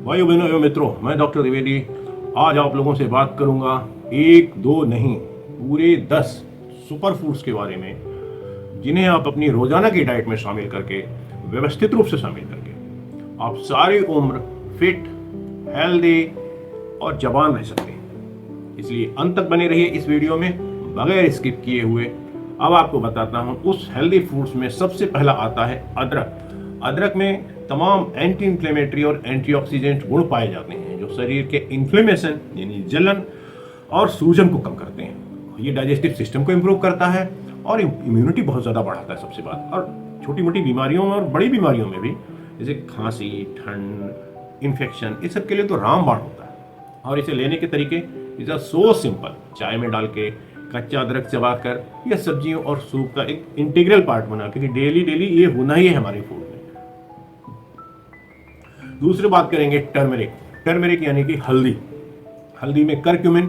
भाइयों बहनों एवं मित्रों, मैं डॉक्टर द्विवेदी आज आप लोगों से बात करूंगा एक दो नहीं पूरे 10 सुपर फूड्स के बारे में, जिन्हें आप अपनी रोजाना की डाइट में शामिल करके व्यवस्थित रूप से शामिल करके आप सारी उम्र फिट, हेल्दी और जवान रह सकते हैं। इसलिए अंत तक बने रहिए इस वीडियो में बगैर स्किप किए हुए। अब आपको बताता हूं उस हेल्दी फूड्स में सबसे पहला आता है अदरक। अदरक में तमाम एंटी इंफ्लेमेटरी और एंटीऑक्सीडेंट गुण पाए जाते हैं जो शरीर के इन्फ्लेमेशन यानी जलन और सूजन को कम करते हैं। ये डाइजेस्टिव सिस्टम को इम्प्रूव करता है और इम्यूनिटी बहुत ज़्यादा बढ़ाता है सबसे बात। और छोटी मोटी बीमारियों में और बड़ी बीमारियों में भी, जैसे खांसी, ठंड, इन्फेक्शन, इस सब के लिए तो रामबाण होता है। और इसे लेने के तरीके इज सो सिंपल। चाय में डाल के कच्चा अदरक चबाकर या सब्जियों और सूप का एक इंटीग्रल पार्ट बना के डेली ये होना ही है हमारे फूड में। दूसरी बात करेंगे टर्मरिक। टर्मरिक यानी कि हल्दी। हल्दी में करक्यूमिन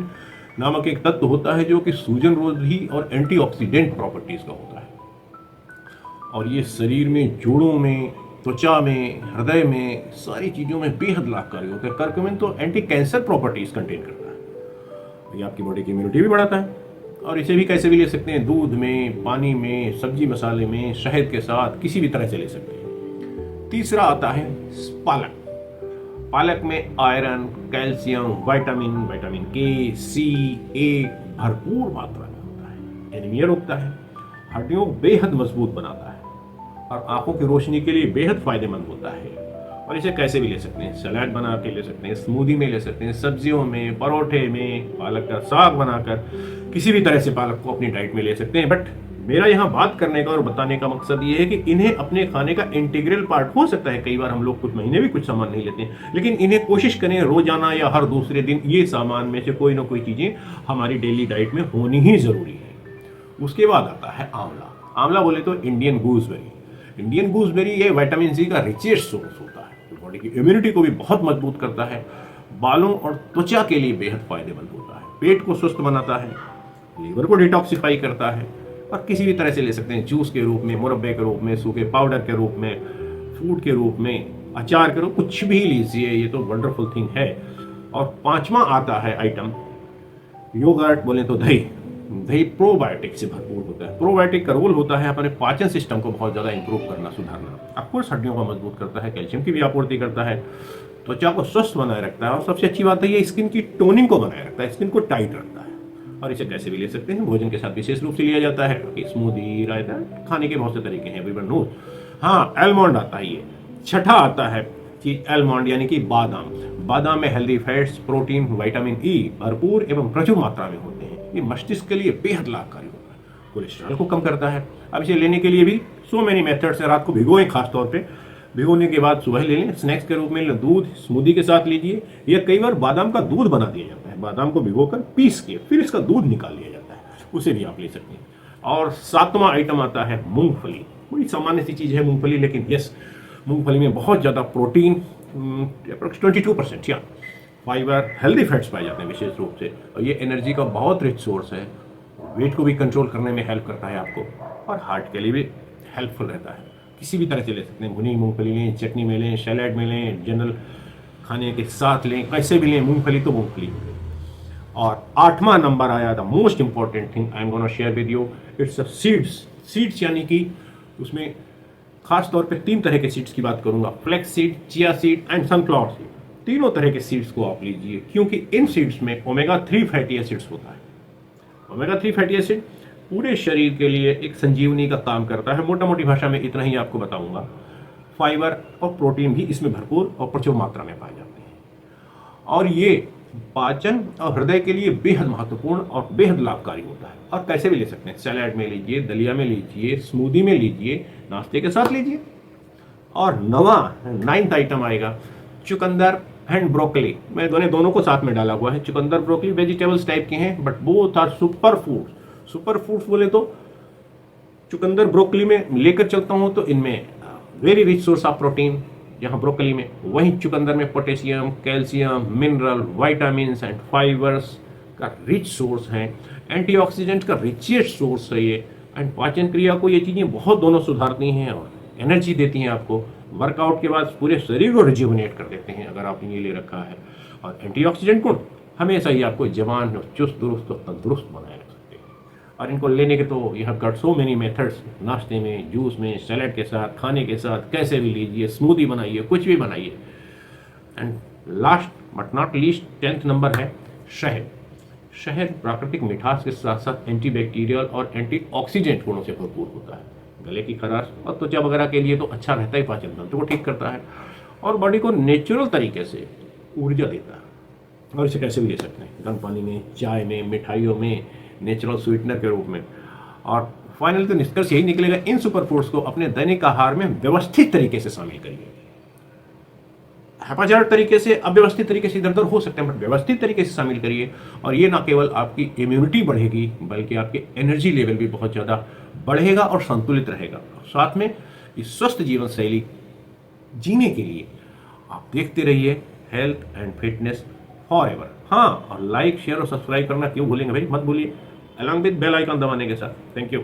नामक एक तत्व होता है जो कि सूजन रोधी और एंटीऑक्सीडेंट प्रॉपर्टीज का होता है और ये शरीर में, जोड़ों में, त्वचा में, हृदय में, सारी चीजों में बेहद लाभकारी होता है। करक्यूमिन तो एंटी कैंसर प्रॉपर्टीज कंटेन करता है। ये आपकी बॉडी की इम्यूनिटी भी बढ़ाता है। और इसे भी कैसे भी ले सकते हैं, दूध में, पानी में, सब्जी मसाले में, शहद के साथ, किसी भी तरह से ले सकते हैं। तीसरा आता है पालक। पालक में आयरन, कैल्शियम, विटामिन के, सी, ए भरपूर मात्रा में होता है। एनीमिया रोकता है, हड्डियों को बेहद मजबूत बनाता है और आंखों की रोशनी के लिए बेहद फायदेमंद होता है। और इसे कैसे भी ले सकते हैं, सलाद बना के ले सकते हैं, स्मूदी में ले सकते हैं, सब्जियों में, परोठे में, पालक का साग बनाकर, किसी भी तरह से पालक को अपनी डाइट में ले सकते हैं। बट मेरा यहाँ बात करने का और बताने का मकसद ये है कि इन्हें अपने खाने का इंटीग्रल पार्ट हो सकता है। कई बार हम लोग कुछ महीने भी कुछ सामान नहीं लेते हैं, लेकिन इन्हें कोशिश करें रोजाना या हर दूसरे दिन ये सामान में से कोई ना कोई चीजें हमारी डेली डाइट में होनी ही जरूरी है। उसके बाद आता है आंवला। आंवला बोले तो इंडियन गूसबेरी। इंडियन गूसबेरी ये विटामिन सी का रिचेस्ट सोर्स होता है, बॉडी की इम्यूनिटी को भी बहुत मजबूत करता है, बालों और त्वचा के लिए बेहद फायदेमंद होता है, पेट को स्वस्थ बनाता है, लीवर को डिटॉक्सिफाई करता है। और किसी भी तरह से ले सकते हैं, जूस के रूप में, मुरब्बे के रूप में, सूखे पाउडर के रूप में, फूड के रूप में, अचार के रूप, कुछ भी लीजिए, ये तो वंडरफुल थिंग है। और पांचवा आता है आइटम योगर्ट बोले तो दही। दही प्रोबायोटिक से भरपूर होता है। प्रोबायोटिक का रोल होता है अपने पाचन सिस्टम को बहुत ज़्यादा इंप्रूव करना, सुधारना। ऑफकोर्स हड्डियों को मजबूत करता है, कैल्शियम की भी आपूर्ति करता है, त्वचा को स्वस्थ बनाए रखता है और सबसे अच्छी बात है ये स्किन की टोनिंग को बनाए रखता है, स्किन को टाइट रखता है। और इसे कैसे भी ले सकते हैं, भोजन के साथ विशेष रूप से लिया जाता है। स्मूदी, रायता, खाने के बहुत से तरीके हैं, एवरीवन नोज। हाँ, एलमंड आता है ये। छठा आता है कि एलमंड यानी कि बादाम। बादाम में healthy fats, protein, vitamin E भरपूर एवं प्रचुर मात्रा में होते हैं। ये मस्तिष्क के लिए बेहद लाभकारी होता है, कोलेस्ट्रॉल को कम करता है। अब इसे लेने के लिए भी सो मेनी मेथड्स है। रात को भिगोएं, खासतौर पे भिगोने के बाद सुबह ले लें, स्नैक्स के रूप में दूध स्मूदी के साथ लीजिए, या कई बार बादाम का दूध बना दिया जाता है। बादाम को भिगोकर पीस के फिर इसका दूध निकाल लिया जाता है, उसे भी आप ले सकते हैं। और सातवां आइटम आता है मूंगफली। बड़ी सामान्य सी चीज है मूंगफली, लेकिन यस, मूंगफली में बहुत ज्यादा प्रोटीन, 22% या फाइबर, हेल्दी फैट्स पाए जाते हैं विशेष रूप से। और ये एनर्जी का बहुत रिच सोर्स है, वेट को भी कंट्रोल करने में हेल्प करता है आपको, और हार्ट के लिए भी हेल्पफुल रहता है। किसी भी तरह से ले सकते हैं, भुनी मूंगफली लें, चटनी में लें, सैलेड में लें, जनरल खाने के साथ लें, कैसे भी लें, मूंगफली तो मूंगफली। और आठवां नंबर आया the most important thing I am gonna share with you, it's seeds. Seeds यानी कि उसमें खास तौर पे 3 तरह के सीड्स की बात करूंगा, flax seed, chia seed and sunflower seed. तीनों तरह के सीड्स को आप लीजिए, क्योंकि इन सीड्स में ओमेगा 3 फैटी एसिड्स होता है। ओमेगा 3 फैटी एसिड पूरे शरीर के लिए एक संजीवनी का काम करता है। मोटा मोटी भाषा में इतना ही आपको बताऊंगा। फाइबर और प्रोटीन भी इसमें भरपूर और प्रचुर मात्रा में पाए जाते हैं और ये पाचन और हृदय के लिए बेहद महत्वपूर्ण और बेहद लाभकारी होता है। और कैसे भी ले सकते हैं, सैलेड में लीजिए, दलिया में लीजिए, स्मूदी में लीजिए, नाश्ते के साथ लीजिए। और 9th आइटम आएगा चुकंदर एंड ब्रोकली। मैंने दोनों को साथ में डाला हुआ है। चुकंदर, ब्रोकली वेजिटेबल्स टाइप के हैं, but both are super foods. Super foods बोले तो चुकंदर, ब्रोकली में लेकर चलता हूं तो इनमें very rich source of protein, जहां ब्रोकली में, वहीं चुकंदर में potassium, calcium, mineral, vitamins and fibres का रिच सोर्स है। एंटीऑक्सीडेंट का रिचेस्ट सोर्स है ये। एंड पाचन क्रिया को ये चीजें बहुत दोनों सुधारती हैं और एनर्जी देती हैं आपको। वर्कआउट के बाद पूरे शरीर को रिज्यूवनेट कर देते हैं अगर आपने ये ले रखा है। और एंटीऑक्सीडेंट गुण हमेशा ही आपको जवान, चुस्त दुरुस्त और तंदुरुस्त बनाए रख सकते हैं। और इनको लेने के तो you have got so many methods, नाश्ते में, जूस में, सैलेड के साथ, खाने के साथ, कैसे भी लीजिए, स्मूदी बनाइए, कुछ भी बनाइए। And last but not least 10th number है शहद। शहद प्राकृतिक मिठास के साथ साथ एंटीबैक्टीरियल और एंटीऑक्सीडेंट गुणों से भरपूर होता है। गले की खराश और त्वचा वगैरह के लिए तो अच्छा रहता है, पाचन तंत्र को ठीक करता है और बॉडी को नेचुरल तरीके से ऊर्जा देता है। और इसे कैसे भी ले सकते हैं, गर्म पानी में, चाय में, मिठाइयों में, नेचुरल स्वीटनर के रूप में। और फाइनल तो निष्कर्ष यही निकलेगा, इन सुपर फूड्स को अपने दैनिक आहार में व्यवस्थित तरीके से शामिल करिए। हैपाजार्ड तरीके से, अव्यवस्थित तरीके से इधर उधर हो सकते हैं, बट व्यवस्थित तरीके से शामिल करिए। और ये ना केवल आपकी इम्यूनिटी बढ़ेगी बल्कि आपके एनर्जी लेवल भी बहुत ज़्यादा बढ़ेगा और संतुलित रहेगा। साथ में इस स्वस्थ जीवन शैली जीने के लिए आप देखते रहिए हेल्थ एंड फिटनेस फॉरएवर। हाँ, और लाइक, शेयर और सब्सक्राइब करना क्यों भूलेंगे भाई, मत भूलिए, अलॉन्ग विद बेल आइकन दबाने के साथ। Thank you.